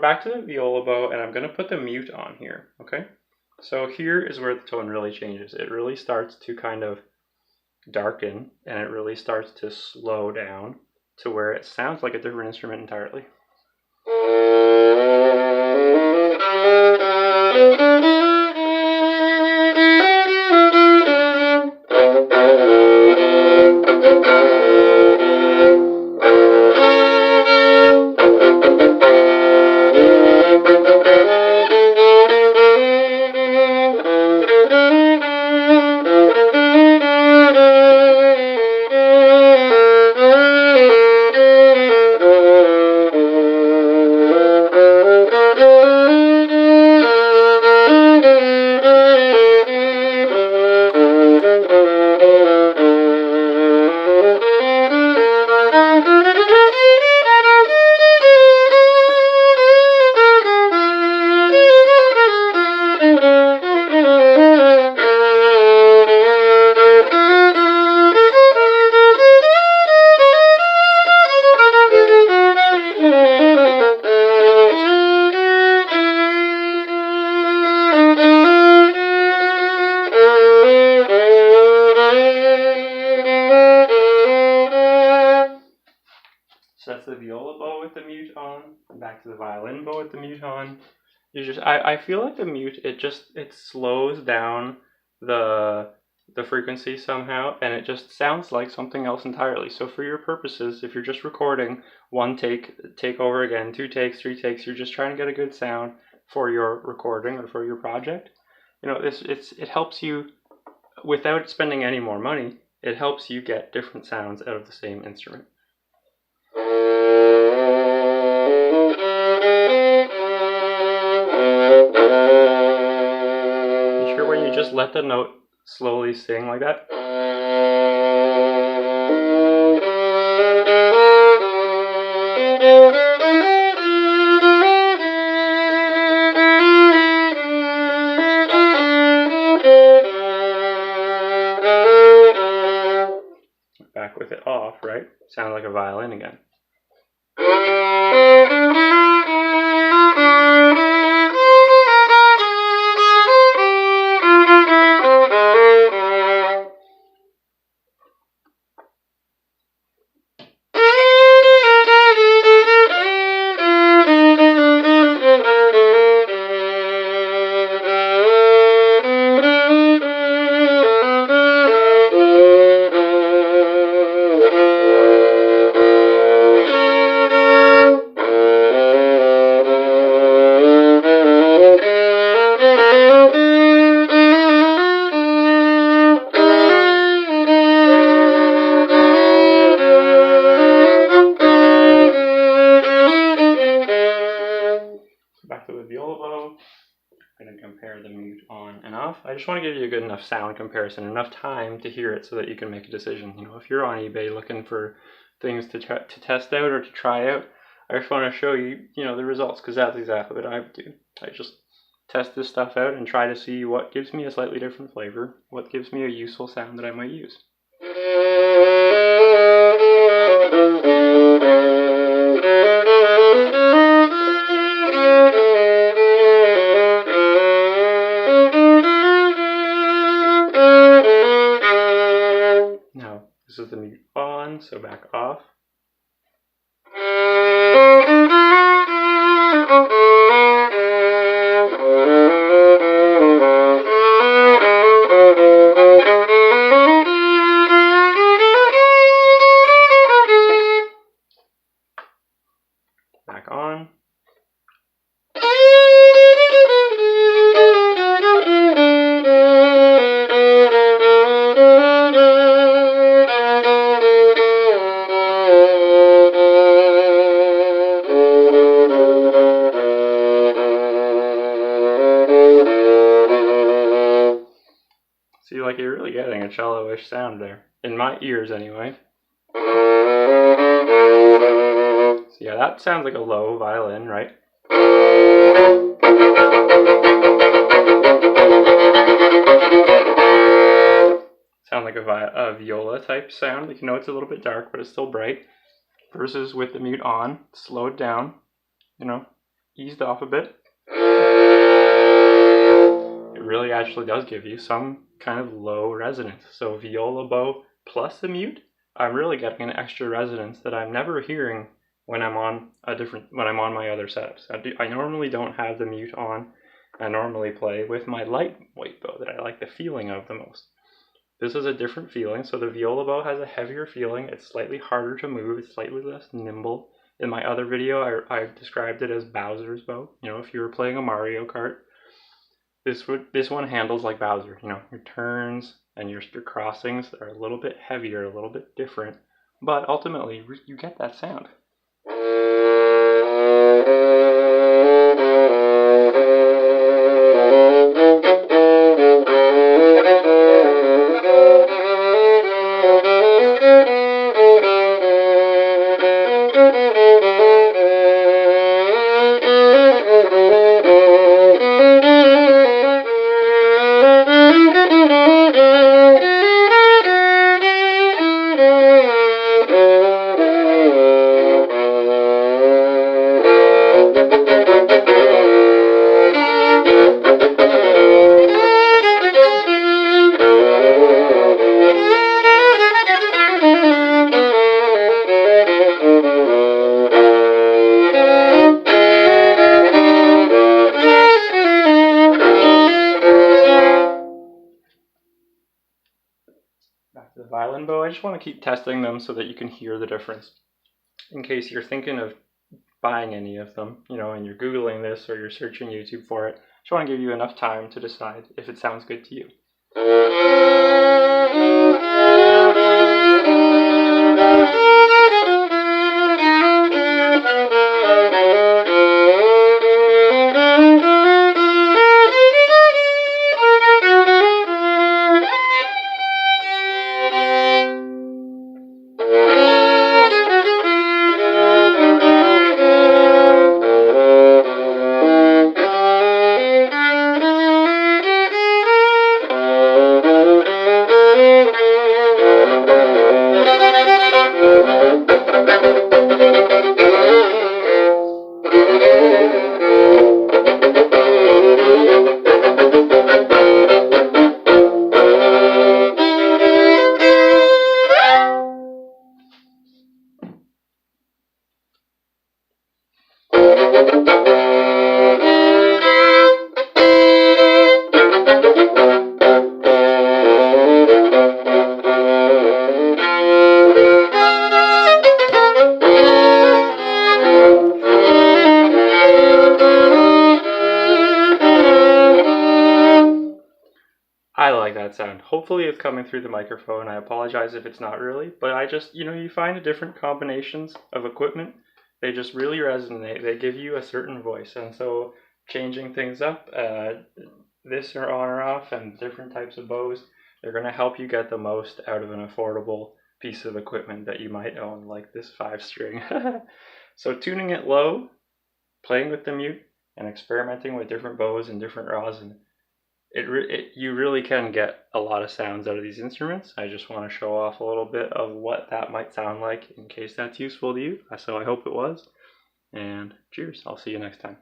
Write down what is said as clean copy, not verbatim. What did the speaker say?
Back to the viola bow, and I'm going to put the mute on here, okay? So here is where the tone really changes. It really starts to kind of darken, and it really starts to slow down to where it sounds like a different instrument entirely. So that's the viola bow with the mute on. Back to the violin bow with the mute on. I feel like the mute, it slows down the frequency somehow, and it just sounds like something else entirely. So for your purposes, if you're just recording one take over again, 2 takes, 3 takes, you're just trying to get a good sound for your recording or for your project. It helps you without spending any more money. It helps you get different sounds out of the same instrument. When you just let the note slowly sing like that. Back with it off, right? Sounds like a violin again. Compare the mute on and off. I just want to give you a good enough sound comparison, enough time to hear it so that you can make a decision. If you're on eBay looking for things to test out or to try out, I just want to show you, the results, because that's exactly what I would do. I just test this stuff out and try to see what gives me a slightly different flavor, what gives me a useful sound that I might use. This is the mute on, so back off. Back on. See, like, you're really getting a cello-ish sound there. In my ears, anyway. So yeah, that sounds like a low violin, right? Sound like a viola type sound. Like, it's a little bit dark, but it's still bright. Versus with the mute on, slowed down, eased off a bit, it really actually does give you some kind of low resonance. So viola bow plus the mute, I'm really getting an extra resonance that I'm never hearing when I'm on my other setups. I normally don't have the mute on. I normally play with my lightweight bow that I like the feeling of the most. This is a different feeling, so the viola bow has a heavier feeling. It's slightly harder to move. It's slightly less nimble. In my other video, I described it as Bowser's bow. You know, if you were playing a Mario Kart, this one handles like Bowser. You know, your turns and your crossings are a little bit heavier, a little bit different, but ultimately you get that sound. Back to the violin bow, I just want to keep testing them so that you can hear the difference. In case you're thinking of buying any of them, you know, and you're Googling this or you're searching YouTube for it, I just want to give you enough time to decide if it sounds good to you. I like that sound. Hopefully it's coming through the microphone. I apologize if it's not really, but I just, you know, you find the different combinations of equipment, they just really resonate. They give you a certain voice, and so changing things up, this or on or off, and different types of bows, they're going to help you get the most out of an affordable piece of equipment that you might own, like this 5-string. So tuning it low, playing with the mute, and experimenting with different bows and different rosin, you really can get a lot of sounds out of these instruments. I just want to show off a little bit of what that might sound like in case that's useful to you. So I hope it was. And cheers. I'll see you next time.